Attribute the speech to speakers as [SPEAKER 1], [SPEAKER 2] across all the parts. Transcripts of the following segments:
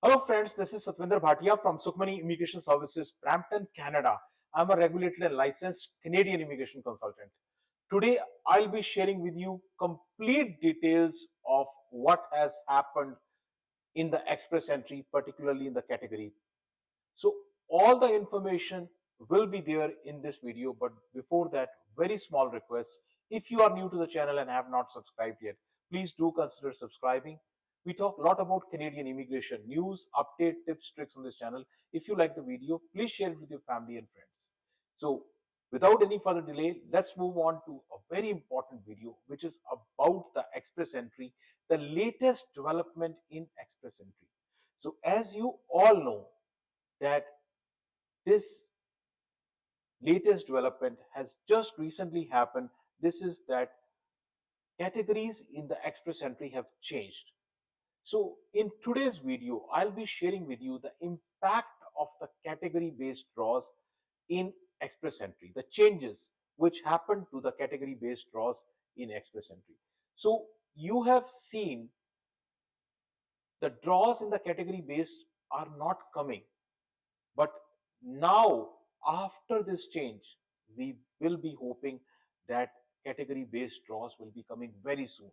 [SPEAKER 1] Hello friends, this is Satvinder Bhatia from Sukhmani Immigration Services, Brampton, Canada. I'm a regulated and licensed Canadian immigration consultant. Today, I'll be sharing with you complete details of what has happened in the express entry, particularly in the category. So all the information will be there in this video, but before that, very small request. If you are new to the channel and have not subscribed yet, please do consider subscribing. We talk a lot about Canadian immigration news, update, tips, tricks on this channel. If you like the video, please share it with your family and friends. So without any further delay, let's move on to a very important video, which is about the express entry, the latest development in express entry. So as you all know, that this latest development has just recently happened. This is that categories in the express entry have changed. So in today's video, I'll be sharing with you the impact of the category based draws in express entry, the changes which happened to the category based draws in express entry. So you have seen the draws in the category based are not coming, but now, after this change, we will be hoping that category based draws will be coming very soon.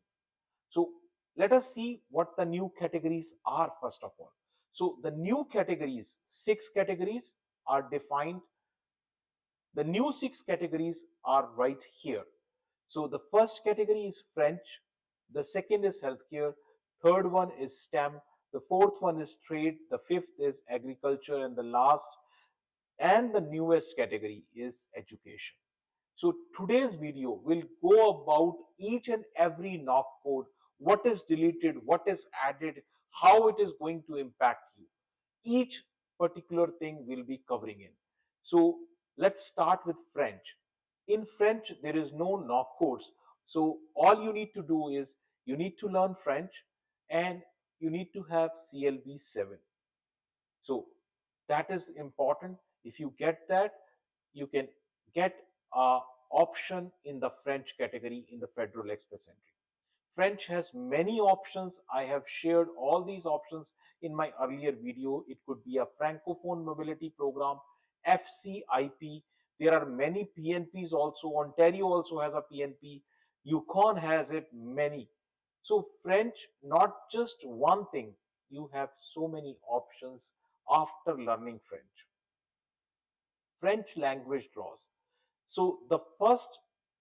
[SPEAKER 1] So let us see what the new categories are first of all. So the new categories, 6 categories are defined. The new 6 categories are right here. So the first category is French, the second is healthcare, third one is STEM, the fourth one is trade, the fifth is agriculture, and the last and the newest category is education. So today's video will go about each and every knock code, what is deleted, what is added, how it is going to impact you. Each particular thing will be covering in. So let's start with French. In French, there is no knock codes. So all you need to do is you need to learn French and you need to have CLB 7. So that is important. If you get that, you can get a option in the French category in the Federal Express entry. French has many options. I have shared all these options in my earlier video. It could be a Francophone Mobility Program, FCIP. There are many PNPs also. Ontario also has a PNP. Yukon has it, many. So French, not just one thing. You have so many options after learning French. French language draws. So the first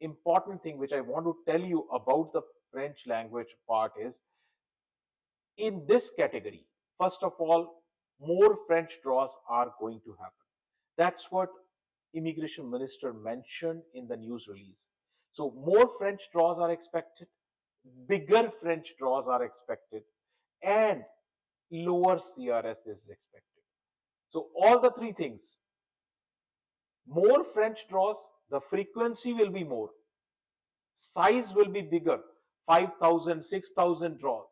[SPEAKER 1] important thing which I want to tell you about the French language part is, in this category, first of all, more French draws are going to happen. That's what Immigration Minister mentioned in the news release. So more French draws are expected, bigger French draws are expected, and lower CRS is expected. So all the three things, more French draws, the frequency will be more, size will be bigger, 5,000, 6,000 draws.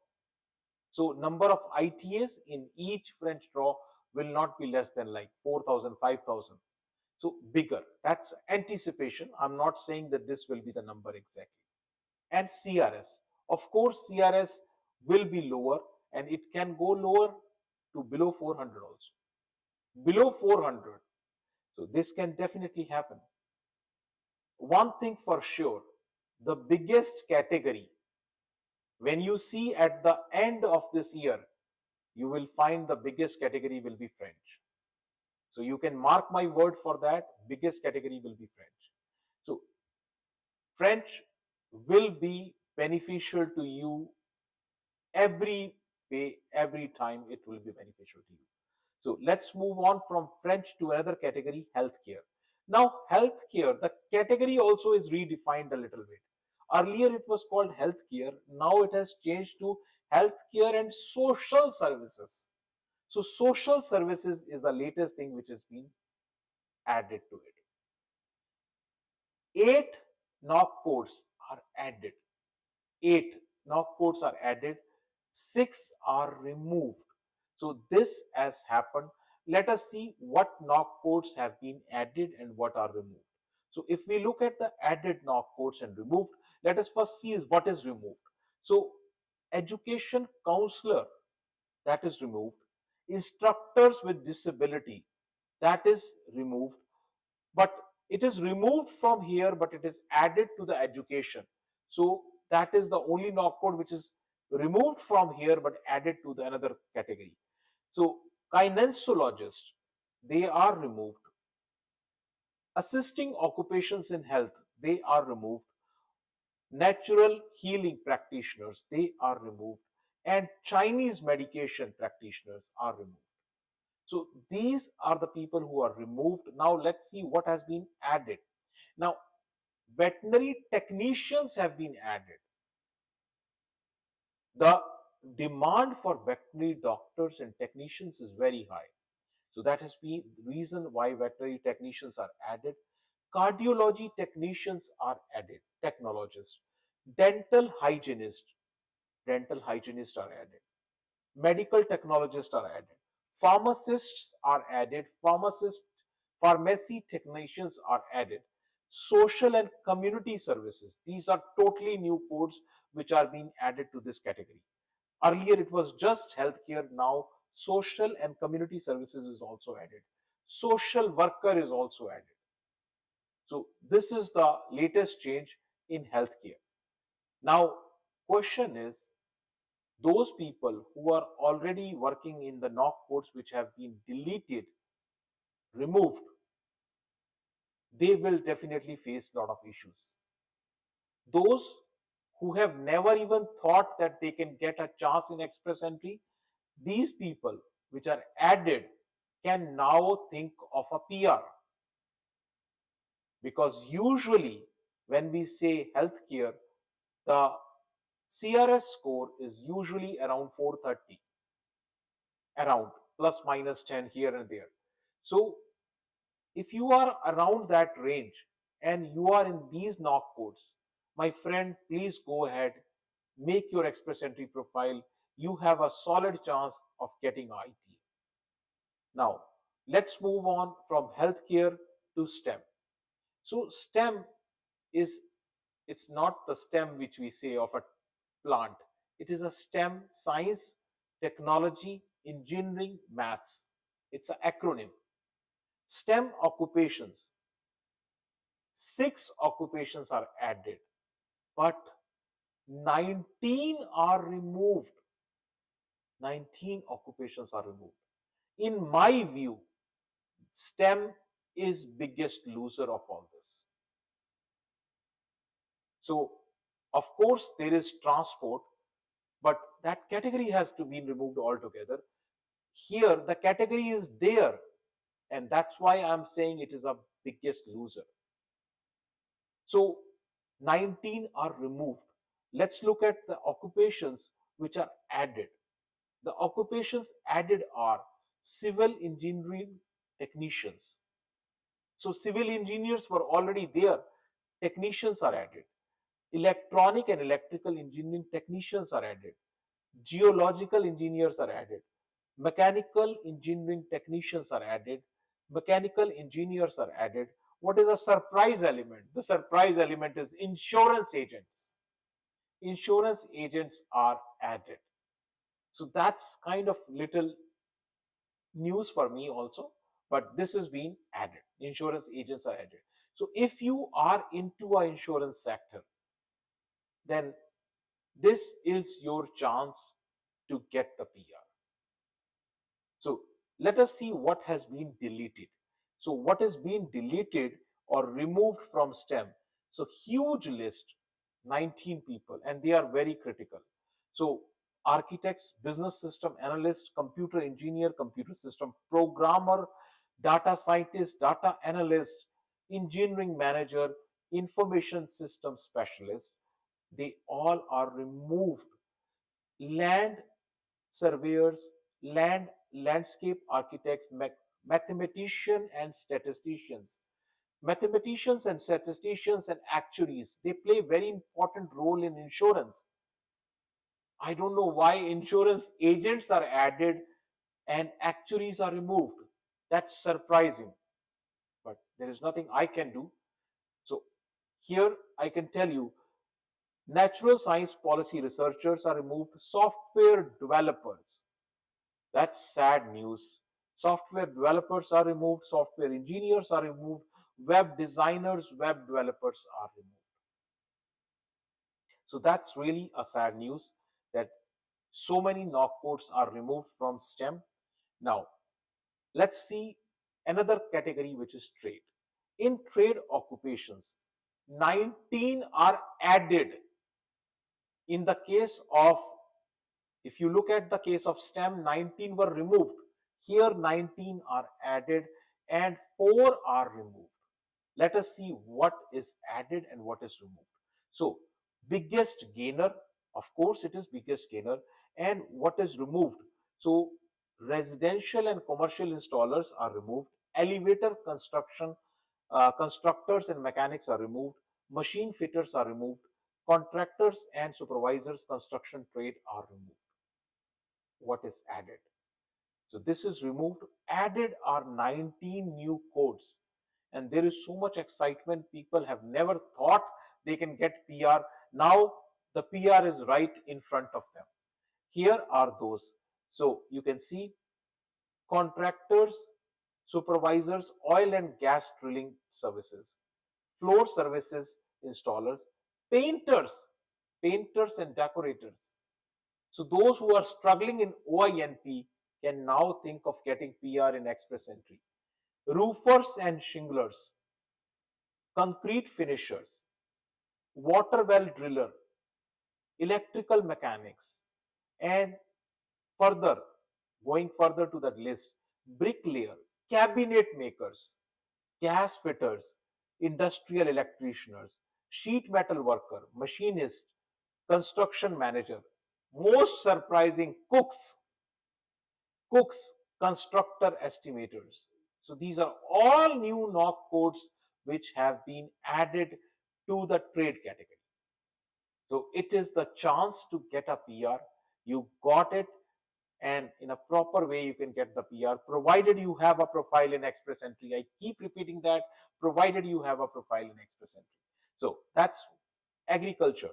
[SPEAKER 1] So number of ITAs in each French draw will not be less than like 4,000, 5,000. So bigger, that's anticipation. I'm not saying that this will be the number exactly. And CRS, of course, CRS will be lower and it can go lower to below 400 also. Below 400. So this can definitely happen. One thing for sure, the biggest category, when you see at the end of this year, you will find the biggest category will be French. So you can mark my word for that, biggest category will be French. So French will be beneficial to you every way, every time it will be beneficial to you. So let's move on from French to another category, healthcare. Now, healthcare, the category also is redefined a little bit. Earlier it was called healthcare. Now it has changed to healthcare and social services. So social services is the latest thing which has been added to it. 8 knock codes are added. 8 knock codes are added. 6 are removed. So this has happened. Let us see what knock codes have been added and what are removed. So if we look at the added knock codes and removed, let us first see what is removed. So education counselor, that is removed. instructors with disability, that is removed, but it is removed from here, but it is added to the education. So that is the only knock code which is removed from here but added to the another category. So kinesiologists, they are removed. Assisting occupations in health, they are removed. Natural healing practitioners, they are removed. And Chinese medication practitioners are removed. So these are the people who are removed. Now let's see what has been added. Now, veterinary technicians have been added. The demand for veterinary doctors and technicians is very high. So that has been the reason why veterinary technicians are added. Cardiology technicians are added, technologists. Dental hygienists are added. Medical technologists are added. Pharmacists are added. Pharmacy technicians are added. Social and community services. These are totally new codes which are being added to this category. Earlier it was just healthcare. Now social and community services is also added. Social worker is also added. So this is the latest change in healthcare. Now, question is, those people who are already working in the knock codes which have been deleted, removed, they will definitely face a lot of issues. Those who have never even thought that they can get a chance in express entry, these people which are added can now think of a PR. Because usually when we say healthcare, the CRS score is usually around 430, around plus minus 10 here and there. So if you are around that range and you are in these knock codes, my friend, please go ahead, make your express entry profile. You have a solid chance of getting IT. Now, let's move on from healthcare to STEM. So STEM is, it's not the stem which we say of a plant. It is a STEM: science, technology, engineering, maths. It's an acronym. STEM occupations. 6 occupations are added, but 19 are removed. 19 occupations are removed. In my view, STEM is biggest loser of all this. So, of course, there is transport, but that category has to be removed altogether. Here, the category is there, and that's why I'm saying it is a biggest loser. So 19 are removed. Let's look at the occupations which are added. The occupations added are civil engineering technicians. So civil engineers were already there. Technicians are added. Electronic and electrical engineering technicians are added. Geological engineers are added. Mechanical engineering technicians are added. Mechanical engineers are added. What is a surprise element? The surprise element is insurance agents. Insurance agents are added. So that's kind of little news for me also, but this has been added. Insurance agents are added. So if you are into an insurance sector, then this is your chance to get the PR. So let us see what has been deleted. So what is being deleted or removed from STEM? So huge list, 19 people, and they are very critical. So architects, business system analyst, computer engineer, computer system programmer, data scientist, data analyst, engineering manager, information system specialist, they all are removed. Land surveyors, landscape architects, mathematicians and statisticians. Mathematicians and statisticians and actuaries, they play a very important role in insurance. I don't know why insurance agents are added and actuaries are removed. That's surprising, but there is nothing I can do. So here I can tell you, natural science policy researchers are removed, software developers, That's sad news. Software developers are removed, software engineers are removed, web designers, web developers are removed. So that's really a sad news that so many knock codes are removed from STEM. Now, let's see another category, which is trade. In trade occupations, 19 are added. In the case of, if you look at the case of STEM, 19 were removed. Here 19 are added and 4 are removed. Let us see what is added and what is removed. So biggest gainer, of course it is biggest gainer, and what is removed. So residential and commercial installers are removed, elevator constructors and mechanics are removed, machine fitters are removed, contractors and supervisors construction trade are removed. What is added? So this is removed. Added are 19 new codes. And there is so much excitement. People have never thought they can get PR. Now the PR is right in front of them. Here are those. So you can see contractors, supervisors, oil and gas drilling services, floor services installers, painters, painters and decorators. So those who are struggling in OINP can now think of getting PR in express entry. Roofers and shinglers, concrete finishers, water well driller, electrical mechanics, and further, going further to that list, bricklayer, cabinet makers, gas fitters, industrial electricians, sheet metal worker, machinist, construction manager, most surprising, cooks, constructor estimators. So these are all new knock codes which have been added to the trade category. So it is the chance to get a PR. You got it, and in a proper way you can get the PR, provided you have a profile in express entry. I keep repeating that, provided you have a profile in express entry. So that's agriculture.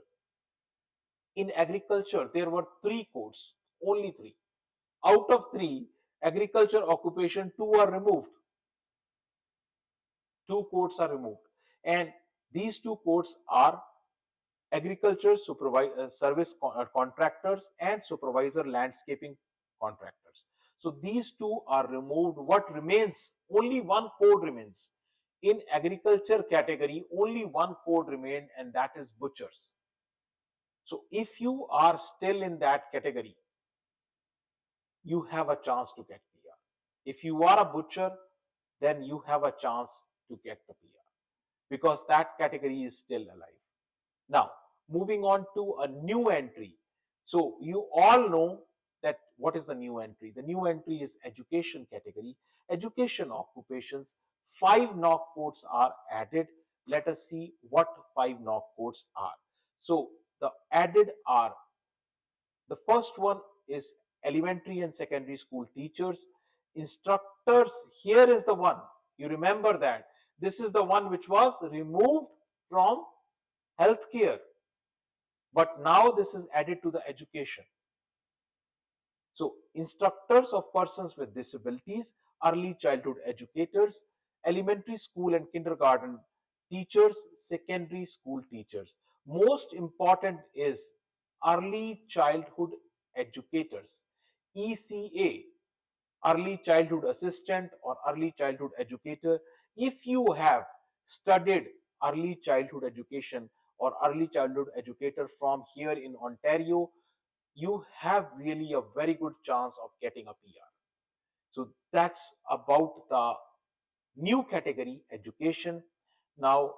[SPEAKER 1] In agriculture, there were 3 codes, only 3. Out of 3, agriculture occupation, 2 are removed. 2 codes are removed. And these 2 codes are agriculture service contractors and supervisor landscaping contractors. So these 2 are removed. What remains? Only 1 code remains. In agriculture category, only 1 code remained, and that is butchers. So if you are still in that category, you have a chance to get PR. If you are a butcher, then you have a chance to get the PR because that category is still alive. Now, moving on to a new entry. So you all know that what is the new entry? The new entry is education category, education occupations. 5 knock codes are added. Let us see what 5 knock codes are. So the added are, the first one is elementary and secondary school teachers, instructors. Here is the one. You remember that. This is the one which was removed from healthcare. But now this is added to the education. So instructors of persons with disabilities, early childhood educators, elementary school and kindergarten teachers, secondary school teachers. Most important is early childhood educators, ECA, early childhood assistant or early childhood educator. If you have studied early childhood education or early childhood educator from here in Ontario, you have really a very good chance of getting a PR. So that's about the new category, education. Now,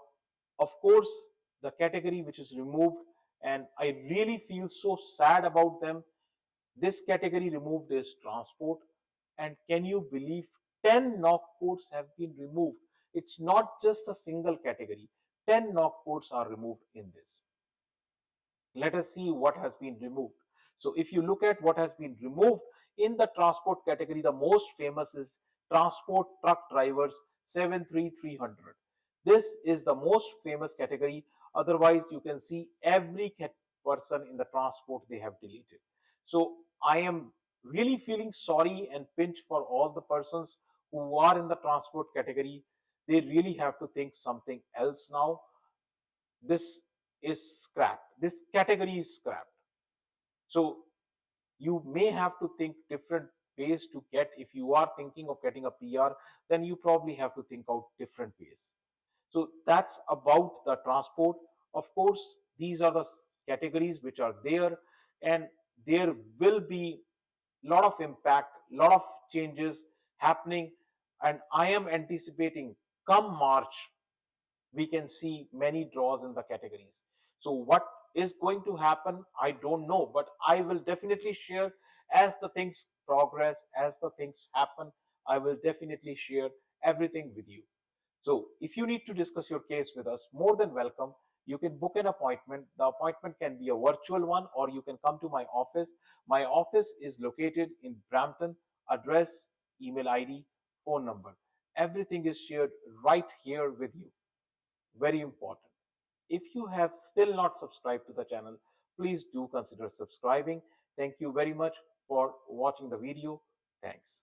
[SPEAKER 1] of course, the category which is removed, and I really feel so sad about them. This category removed is transport. And can you believe 10 knock codes have been removed? It's not just a single category. 10 knock codes are removed in this. Let us see what has been removed. So if you look at what has been removed in the transport category, the most famous is transport truck drivers 73300. This is the most famous category. Otherwise, you can see every person in the transport they have deleted. So I am really feeling sorry and pinch for all the persons who are in the transport category. They really have to think something else now. This is scrapped. This category is scrapped. So you may have to think different ways to get, if you are thinking of getting a PR, then you probably have to think out different ways. So that's about the transport. Of course, these are the categories which are there, and there will be lot of impact, lot of changes happening, and I am anticipating come March we can see many draws in the categories. So what is going to happen, I don't know, but I will definitely share as the things progress, as the things happen. I will definitely share everything with you. So if you need to discuss your case with us, more than welcome. You can book an appointment. The appointment can be a virtual one, or you can come to my office. My office is located in Brampton. Address, email ID, phone number. Everything is shared right here with you. Very important. If you have still not subscribed to the channel, please do consider subscribing. Thank you very much for watching the video. Thanks.